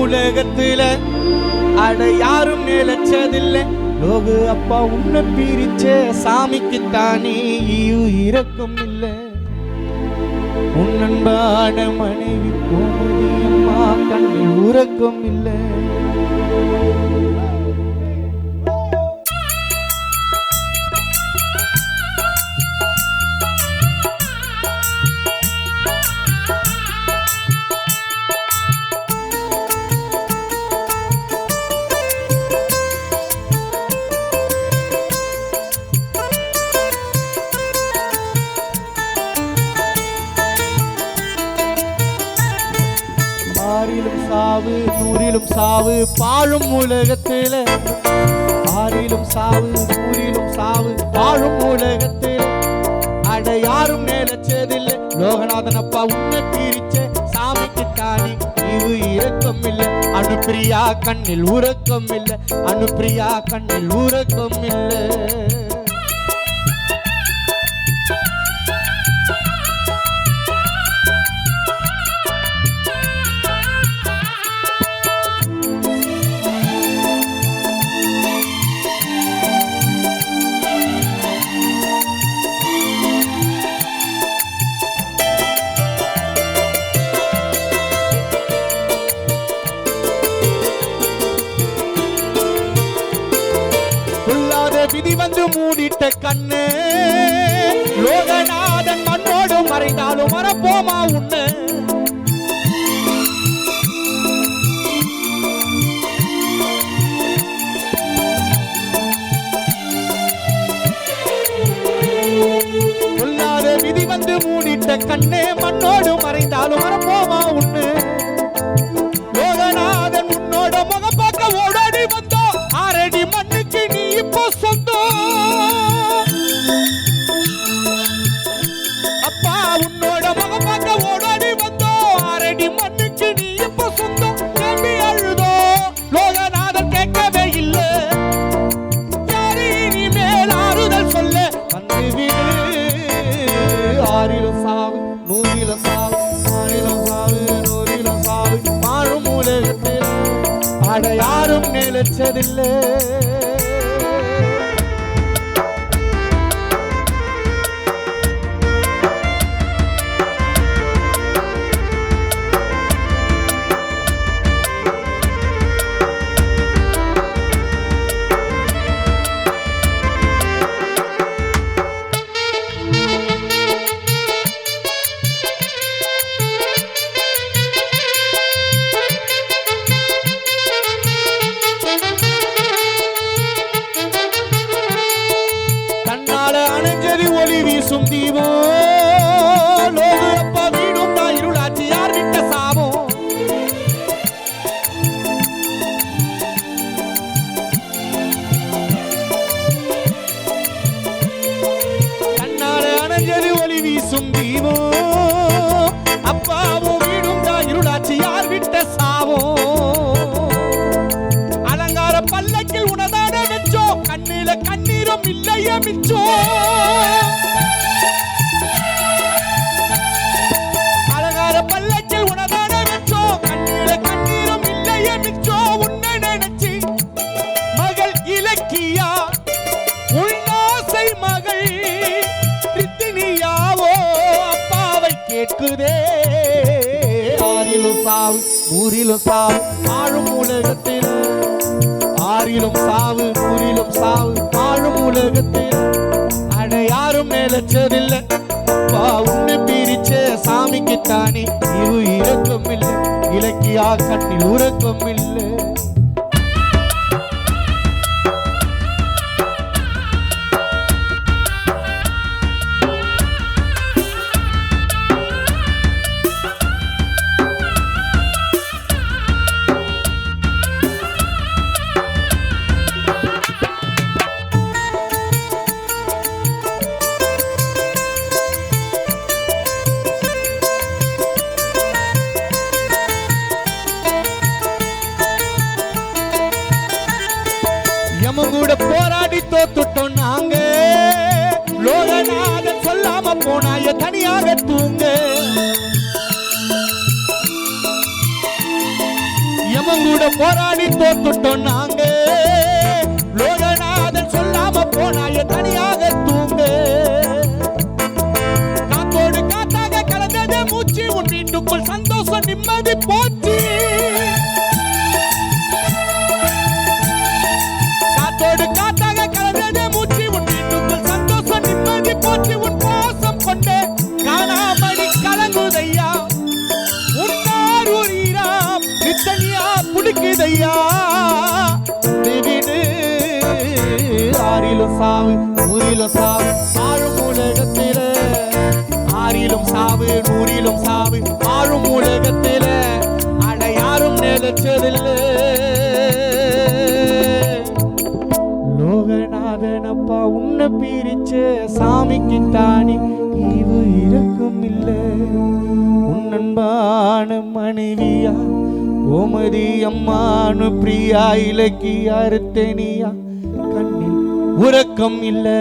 உலகத்துல அட யாரும் நிலைச்சதில்லை. லோக அப்பா உன்னை பிரிச்ச சாமிக்குத்தானே இறக்கம் இல்லை. உன்னன்பான மனைவி கோமதி அம்மா கண்ணில் உறக்கம் இல்லை. ஆறிலும் சாவு நூறிலும் சாவு பாழும் உலகத்தில. ஆறிலும் சாவு நூறிலும் சாவு பாழும் உலகத்தில அட யாரும் நிலைச்சதில்லை. லோகநாதன் அப்பா உன்னை பிரிச்ச சாமிக்குத்தானே இரக்கம் இல்லை. அனுப்பிரியா கண்ணில் உறக்கம் இல்லை. அனுப்பிரியா கண்ணில் உறக்கம் இல்லை. விதி வந்து மூடிட்ட கண்ணு லோகநாதன் மண்ணோடு மறைந்தாலும் மறப்போமா உன்னை. சொல்லாத விதி வந்து மூடிட்ட கண்ணே மண்ணோடு மறைந்தாலும் மறப்போமா உன்னை. லோகநாதன் உன்னோட முகம் பார்க்க ஓடாடி வந்தோம். ஆரடி மண்ணுக்கு நீ இப்போ அப்பா உன்னோட முகம் பார்க்க ஓடாடி வந்தோம். ஆரடி மண்ணுக்கு நீ இப்போ சொந்தம். நம்பி அழுதோ லோகநாதன் கேட்கவே இல்லை. யாரு இனிமேல் ஆறுதல் சொல்ல வந்து விடு. ஆறிலும் சாவு நூறிலும் சாவு ஆறிலும் சாவு நூறிலும் சாவு வாழும் உலகத்தில் அட யாரும் நிலைச்சதில்லை. ஒளி வீசும் தீபம் லோக அப்பா வீடும் தான் இருளாச்சி யார் விட்ட சாபம். கண்ணால அணைஞ்சது ஒளி வீசும் தீபம். அப்பாவும் வீடும் தான் இருளாச்சி யார் விட்ட சாபம். அலங்கார பல்லக்கில் உனதான வெச்சோம். கண்ணில கண்ணீரும் இல்லையே மிச்சம். அலங்கார பல்லக்கில் உனதான வெச்சோம். கண்ணில கண்ணீரும் இல்லையே மிச்சம். உன்னை நினைச்சு மகள் இலக்கியா உள்நாசை மகள் ரித்தினியாவோ அப்பாவை கேட்குதே. ஆறிலும் சாவு ஊரிலும் சாவு ஆழும் உலகத்தில். ஆறிலும் சாவு ஊரிலும் சாவு ஆழும் உலகத்தில் அட யாரும் நிலைச்சதில்லை. உன்னை பிரிச்ச சாமிக்குத்தானே இரக்கம் இல்லை. இலக்கியா கண்ணில் உறக்கம் இல்லை. கூட போராடி தோத்துட்டோம் நாங்க. லோகநாதன் சொல்லாம போனாய தனியாக தூங்க. யமன் கூட போராடி தோத்துட்டோம் நாங்க. லோகநாதன் சொல்லாம போனாய தனியாக தூங்க. காத்தோடு காத்தாக கலந்தது மூச்சு, உன் வீட்டுக்குள் சந்தோஷம் நிம்மதி போச்சு. காத்தோடு காத்தாக கலந்தது மூச்சு, உன் வீட்டுக்குள் சந்தோஷம் நிம்மதி போச்சு. உன் பாசம் கொண்டு காணாமடி கலங்குதையா, உன்னார் உயிராம் நித்தனியா புடிக்குதையா. ஆறிலும் சாவு நூறிலும் சாவு ஆளும் உலகத்தில, ஆறிலும் சாவு நூறிலும் சாவு ஆளும் உலகத்தில, அட யாரும் நிலைச்சதில்லை. லோகநாதனப்பா உன்னை பிரிச்ச சாமிக்கு தானி ஈவு இறக்கம் இல்லை. உன்னன்பான மனைவியா கோமதி அம்மானு பிரியா இலக்கியா அருத்தனியா கண்ணில் உறக்கம் இல்லை.